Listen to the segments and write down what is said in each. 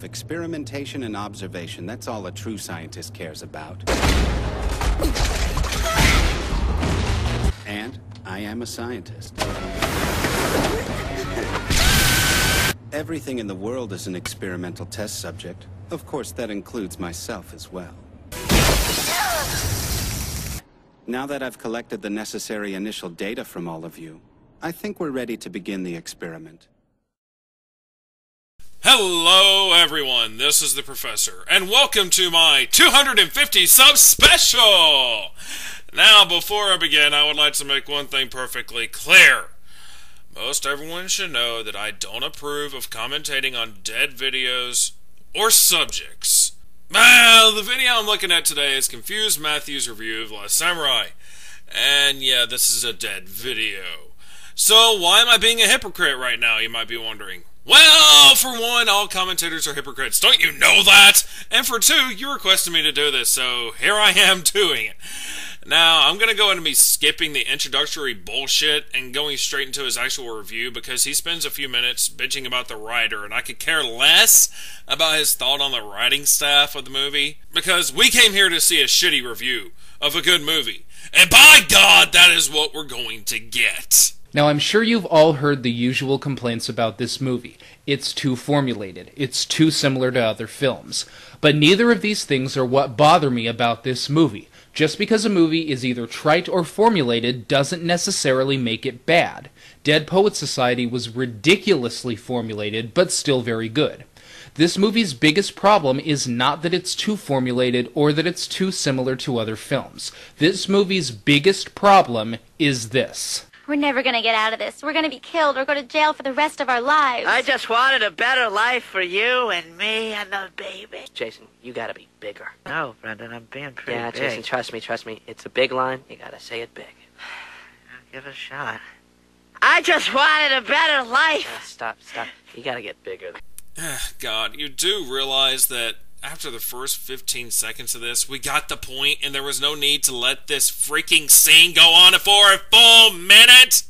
Experimentation and observation, that's all a true scientist cares about. And I am a scientist. Everything in the world is an experimental test subject. Of course, that includes myself as well. Now that I've collected the necessary initial data from all of you, I think we're ready to begin the experiment. Hello everyone, this is the Professor, and welcome to my 250 sub special! Now, before I begin, I would like to make one thing perfectly clear. Most everyone should know that I don't approve of commentating on dead videos or subjects. Well, the video I'm looking at today is Confused Matthew's review of Last Samurai. And yeah, this is a dead video. So why am I being a hypocrite right now, you might be wondering? Well, for one, all commentators are hypocrites. Don't you know that? And for two, you requested me to do this, so here I am doing it. Now, I'm going to go into me skipping the introductory bullshit and going straight into his actual review because he spends a few minutes bitching about the writer, and I could care less about his thought on the writing staff of the movie because we came here to see a shitty review of a good movie. And by God, that is what we're going to get. Now, I'm sure you've all heard the usual complaints about this movie. It's too formulated. It's too similar to other films. But neither of these things are what bother me about this movie. Just because a movie is either trite or formulated doesn't necessarily make it bad. Dead Poets Society was ridiculously formulated, but still very good. This movie's biggest problem is not that it's too formulated or that it's too similar to other films. This movie's biggest problem is this. We're never gonna get out of this. We're gonna be killed or go to jail for the rest of our lives. I just wanted a better life for you and me and the baby. Jason, you gotta be bigger. No, Brendan, I'm being pretty big. Jason, trust me. It's a big line. You gotta say it big. I'll give it a shot. I just wanted a better life. Stop. You gotta get bigger. God, you do realize that after the first 15 seconds of this, we got the point, and there was no need to let this freaking scene go on for a full minute?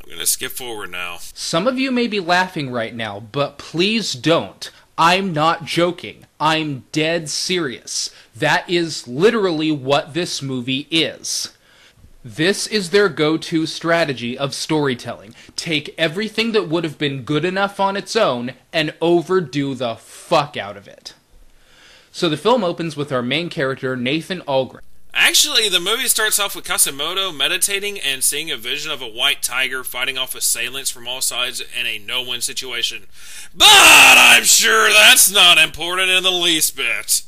I'm gonna skip forward now. Some of you may be laughing right now, but please don't. I'm not joking. I'm dead serious. That is literally what this movie is. This is their go-to strategy of storytelling. Take everything that would have been good enough on its own and overdo the fuck out of it. So the film opens with our main character, Nathan Algren. Actually, the movie starts off with Kasimoto meditating and seeing a vision of a white tiger fighting off assailants from all sides in a no-win situation. But I'm sure that's not important in the least bit.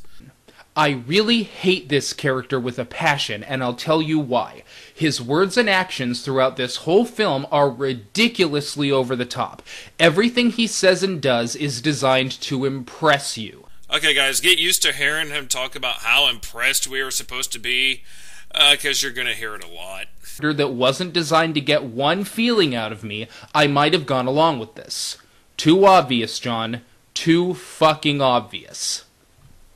I really hate this character with a passion, and I'll tell you why. His words and actions throughout this whole film are ridiculously over the top. Everything he says and does is designed to impress you. Okay, guys, get used to hearing him talk about how impressed we are supposed to be, because you're going to hear it a lot. That wasn't designed to get one feeling out of me, I might have gone along with this. Too obvious, John. Too fucking obvious.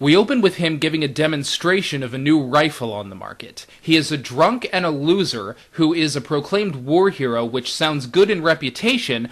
We open with him giving a demonstration of a new rifle on the market. He is a drunk and a loser who is a proclaimed war hero, which sounds good in reputation,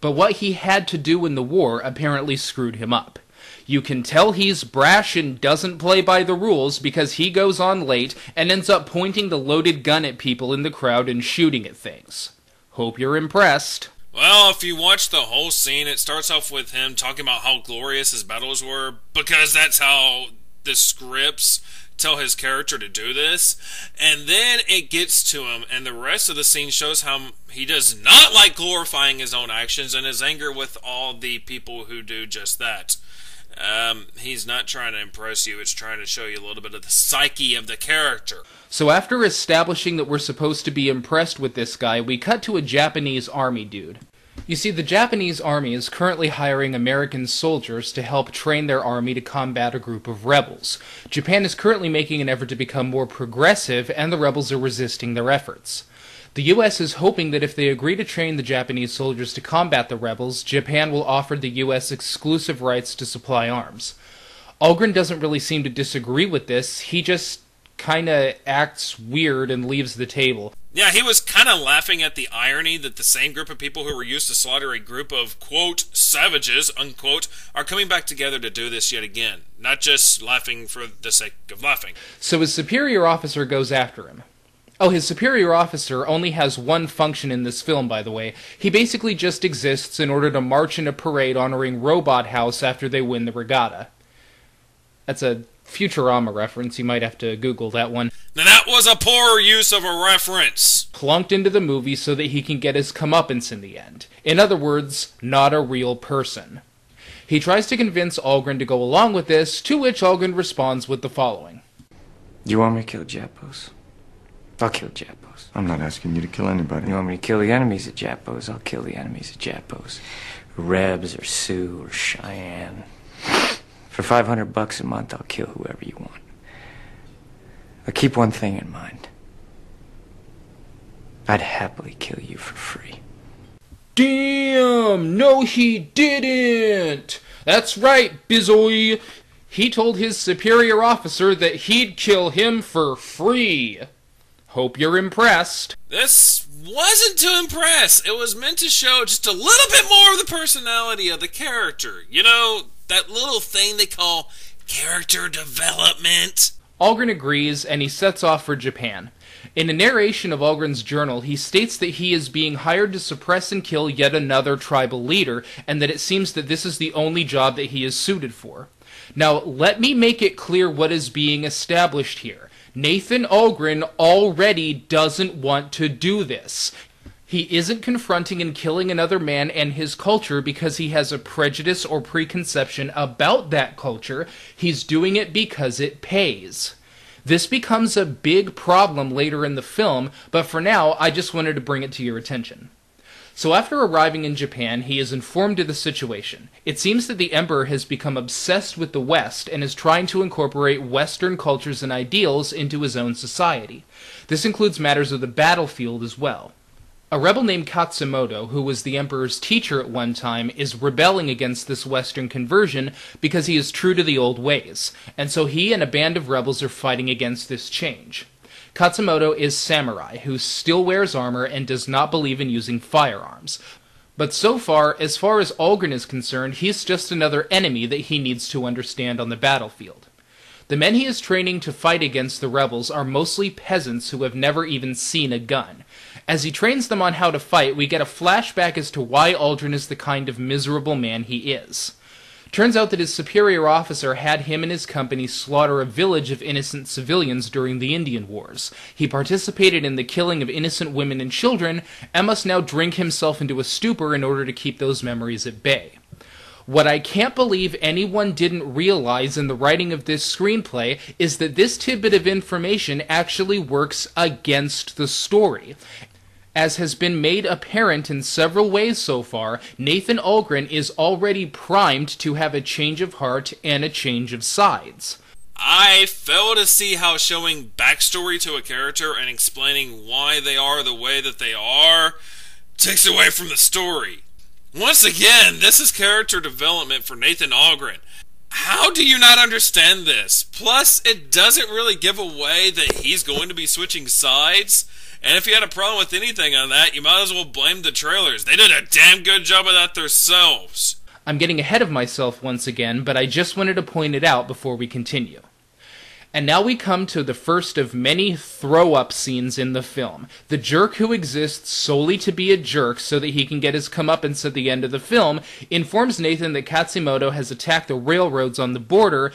but what he had to do in the war apparently screwed him up. You can tell he's brash and doesn't play by the rules because he goes on late and ends up pointing the loaded gun at people in the crowd and shooting at things. Hope you're impressed. Well, if you watch the whole scene, it starts off with him talking about how glorious his battles were, because that's how the scripts tell his character to do this. And then it gets to him, and the rest of the scene shows how he does not like glorifying his own actions and his anger with all the people who do just that. He's not trying to impress you, it's trying to show you a little bit of the psyche of the character. So after establishing that we're supposed to be impressed with this guy, we cut to a Japanese army dude. You see, the Japanese army is currently hiring American soldiers to help train their army to combat a group of rebels. Japan is currently making an effort to become more progressive, and the rebels are resisting their efforts. The U.S. is hoping that if they agree to train the Japanese soldiers to combat the rebels, Japan will offer the U.S. exclusive rights to supply arms. Algren doesn't really seem to disagree with this, he just kinda acts weird and leaves the table. Yeah, he was kind of laughing at the irony that the same group of people who were used to slaughter a group of, quote, savages, unquote, are coming back together to do this yet again. Not just laughing for the sake of laughing. So his superior officer goes after him. Oh, his superior officer only has one function in this film, by the way. He basically just exists in order to march in a parade honoring Robot House after they win the regatta. That's a Futurama reference. You might have to Google that one. Now that was a poor use of a reference. Plunked into the movie so that he can get his comeuppance in the end. In other words, not a real person. He tries to convince Algren to go along with this, to which Algren responds with the following. You want me to kill Japos? I'll kill Japos. I'm not asking you to kill anybody. You want me to kill the enemies of Japos? I'll kill the enemies of Japos. Rebs or Sioux or Cheyenne. For $500 a month, I'll kill whoever you want. But keep one thing in mind. I'd happily kill you for free. Damn! No, he didn't! That's right, Bizoy! He told his superior officer that he'd kill him for free. Hope you're impressed. This wasn't to impress. It was meant to show just a little bit more of the personality of the character. You know, that little thing they call character development. Algren agrees, and he sets off for Japan. In a narration of Algren's journal, he states that he is being hired to suppress and kill yet another tribal leader, and that it seems that this is the only job that he is suited for. Now, let me make it clear what is being established here. Nathan Algren already doesn't want to do this. He isn't confronting and killing another man and his culture because he has a prejudice or preconception about that culture. He's doing it because it pays. This becomes a big problem later in the film, but for now, I just wanted to bring it to your attention. So after arriving in Japan, he is informed of the situation. It seems that the Emperor has become obsessed with the West and is trying to incorporate Western cultures and ideals into his own society. This includes matters of the battlefield as well. A rebel named Katsumoto, who was the Emperor's teacher at one time, is rebelling against this Western conversion because he is true to the old ways, and so he and a band of rebels are fighting against this change. Katsumoto is samurai, who still wears armor and does not believe in using firearms. But so far as Algren is concerned, he's just another enemy that he needs to understand on the battlefield. The men he is training to fight against the rebels are mostly peasants who have never even seen a gun. As he trains them on how to fight, we get a flashback as to why Algren is the kind of miserable man he is. Turns out that his superior officer had him and his company slaughter a village of innocent civilians during the Indian Wars. He participated in the killing of innocent women and children, and must now drink himself into a stupor in order to keep those memories at bay. What I can't believe anyone didn't realize in the writing of this screenplay is that this tidbit of information actually works against the story. As has been made apparent in several ways so far, Nathan Algren is already primed to have a change of heart and a change of sides. I fail to see how showing backstory to a character and explaining why they are the way that they are takes away from the story. Once again, this is character development for Nathan Algren. How do you not understand this? Plus, it doesn't really give away that he's going to be switching sides. And if you had a problem with anything on that, you might as well blame the trailers. They did a damn good job of that themselves. I'm getting ahead of myself once again, but I just wanted to point it out before we continue. And now we come to the first of many throw-up scenes in the film. The jerk who exists solely to be a jerk so that he can get his comeuppance at the end of the film informs Nathan that Katsumoto has attacked the railroads on the border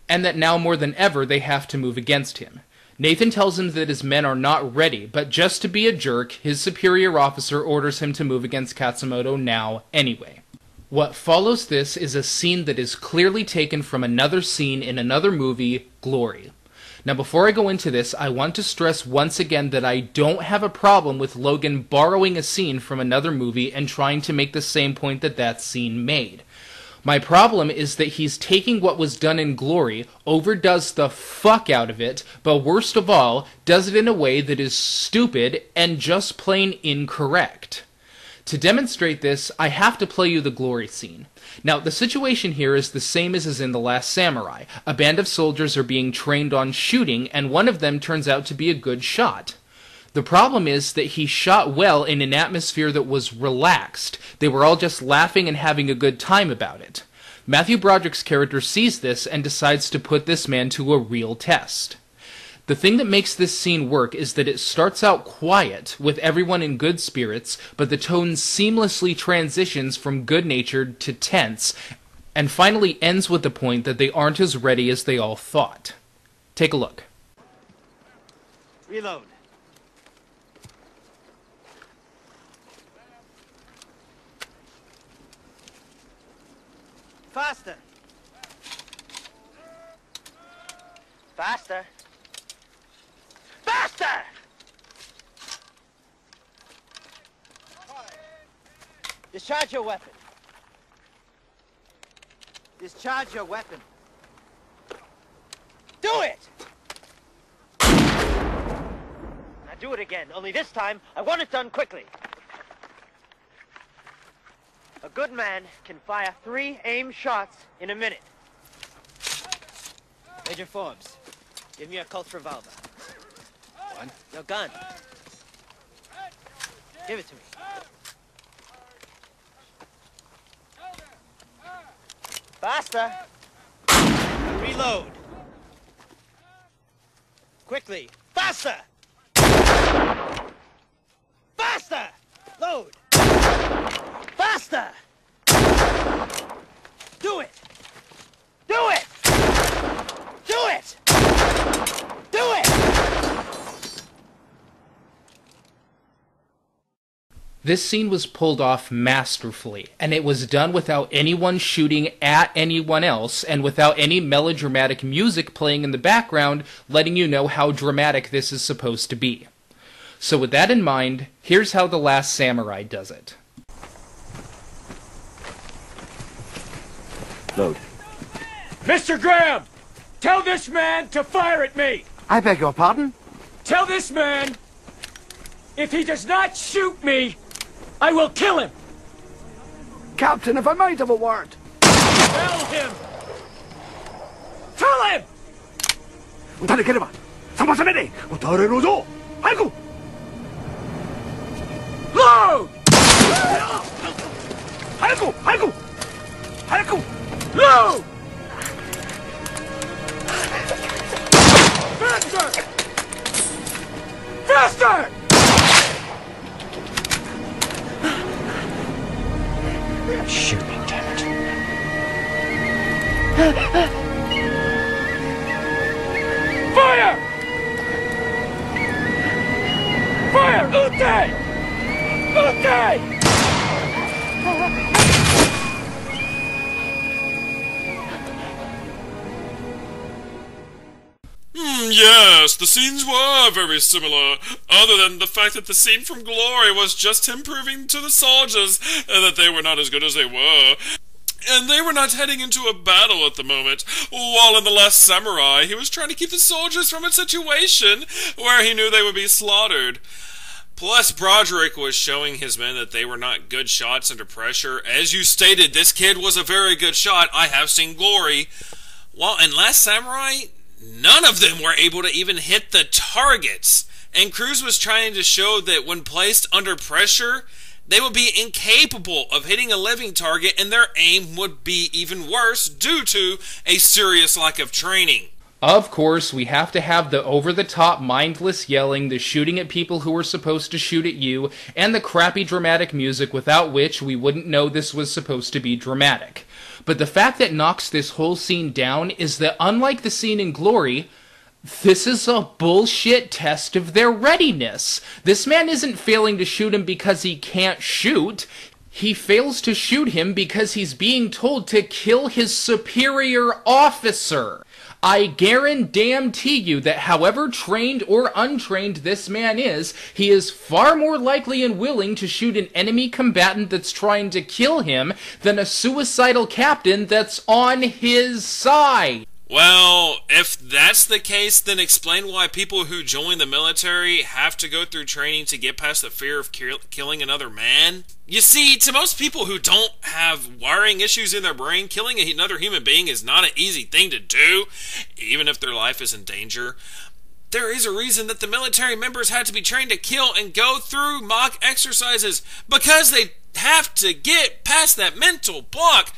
and that now more than ever they have to move against him. Nathan tells him that his men are not ready, but just to be a jerk, his superior officer orders him to move against Katsumoto now anyway. What follows this is a scene that is clearly taken from another scene in another movie, Glory. Now before I go into this, I want to stress once again that I don't have a problem with Logan borrowing a scene from another movie and trying to make the same point that that scene made. My problem is that he's taking what was done in Glory, overdoes the fuck out of it, but worst of all, does it in a way that is stupid and just plain incorrect. To demonstrate this, I have to play you the Glory scene. Now, the situation here is the same as is in The Last Samurai. A band of soldiers are being trained on shooting, and one of them turns out to be a good shot. The problem is that he shot well in an atmosphere that was relaxed. They were all just laughing and having a good time about it. Matthew Broderick's character sees this and decides to put this man to a real test. The thing that makes this scene work is that it starts out quiet, with everyone in good spirits, but the tone seamlessly transitions from good-natured to tense, and finally ends with the point that they aren't as ready as they all thought. Take a look. Reload. Faster. Faster. Faster! Discharge your weapon. Discharge your weapon. Do it! Now do it again, only this time, I want it done quickly. A good man can fire 3 aim shots in a minute. Major Forbes, give me a Colt revolver. One. Your gun. Give it to me. Faster! Reload! Quickly! Faster! Faster! Load! Faster! Do it! Do it! Do it! Do it! This scene was pulled off masterfully, and it was done without anyone shooting at anyone else, and without any melodramatic music playing in the background letting you know how dramatic this is supposed to be. So with that in mind, here's how The Last Samurai does it. Load. Mr. Graham! Tell this man to fire at me! I beg your pardon? Tell this man, if he does not shoot me, I will kill him! Captain, if I might have a word. Tell him! Tell him! 撃たなければ、様々で撃たれろぞ。早く! Load! 早く! 早く! 早く! Load! Faster! Faster! Shoot me, damn it. Fire! Fire! Ute! Ute! Yes, the scenes were very similar, other than the fact that the scene from Glory was just him proving to the soldiers that they were not as good as they were. And they were not heading into a battle at the moment, while in The Last Samurai, he was trying to keep the soldiers from a situation where he knew they would be slaughtered. Plus, Broderick was showing his men that they were not good shots under pressure. As you stated, this kid was a very good shot. I have seen Glory. While in Last Samurai, none of them were able to even hit the targets. And Cruise was trying to show that when placed under pressure, they would be incapable of hitting a living target, and their aim would be even worse due to a serious lack of training. Of course, we have to have the over-the-top mindless yelling, the shooting at people who were supposed to shoot at you, and the crappy dramatic music without which we wouldn't know this was supposed to be dramatic. But the fact that knocks this whole scene down is that, unlike the scene in Glory, this is a bullshit test of their readiness. This man isn't failing to shoot him because he can't shoot. He fails to shoot him because he's being told to kill his superior officer. I guarantee you that however trained or untrained this man is, he is far more likely and willing to shoot an enemy combatant that's trying to kill him than a suicidal captain that's on his side. Well, if that's the case, then explain why people who join the military have to go through training to get past the fear of killing another man. You see, to most people who don't have wiring issues in their brain, killing another human being is not an easy thing to do, even if their life is in danger. There is a reason that the military members had to be trained to kill and go through mock exercises, because they have to get past that mental block.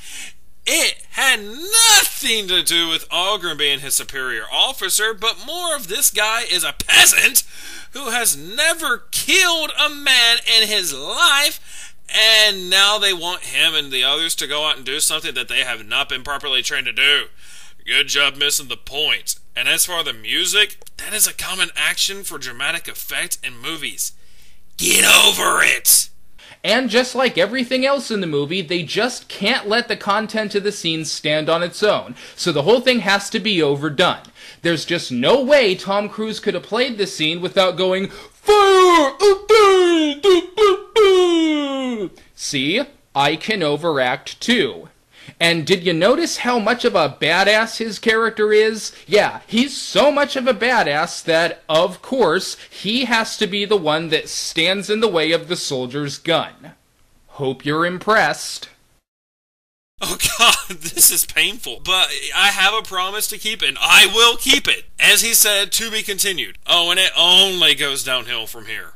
It had nothing to do with Algren being his superior officer, but more of this guy is a peasant who has never killed a man in his life, and now they want him and the others to go out and do something that they have not been properly trained to do. Good job missing the point. And as for the music, that is a common action for dramatic effect in movies. Get over it! And just like everything else in the movie, they just can't let the content of the scene stand on its own, so the whole thing has to be overdone. There's just no way Tom Cruise could have played the scene without going, "Fire! See? I can overact too. And did you notice how much of a badass his character is? Yeah, he's so much of a badass that, of course, he has to be the one that stands in the way of the soldier's gun. Hope you're impressed. Oh God, this is painful, but I have a promise to keep and I will keep it. As he said, to be continued. Oh, and it only goes downhill from here.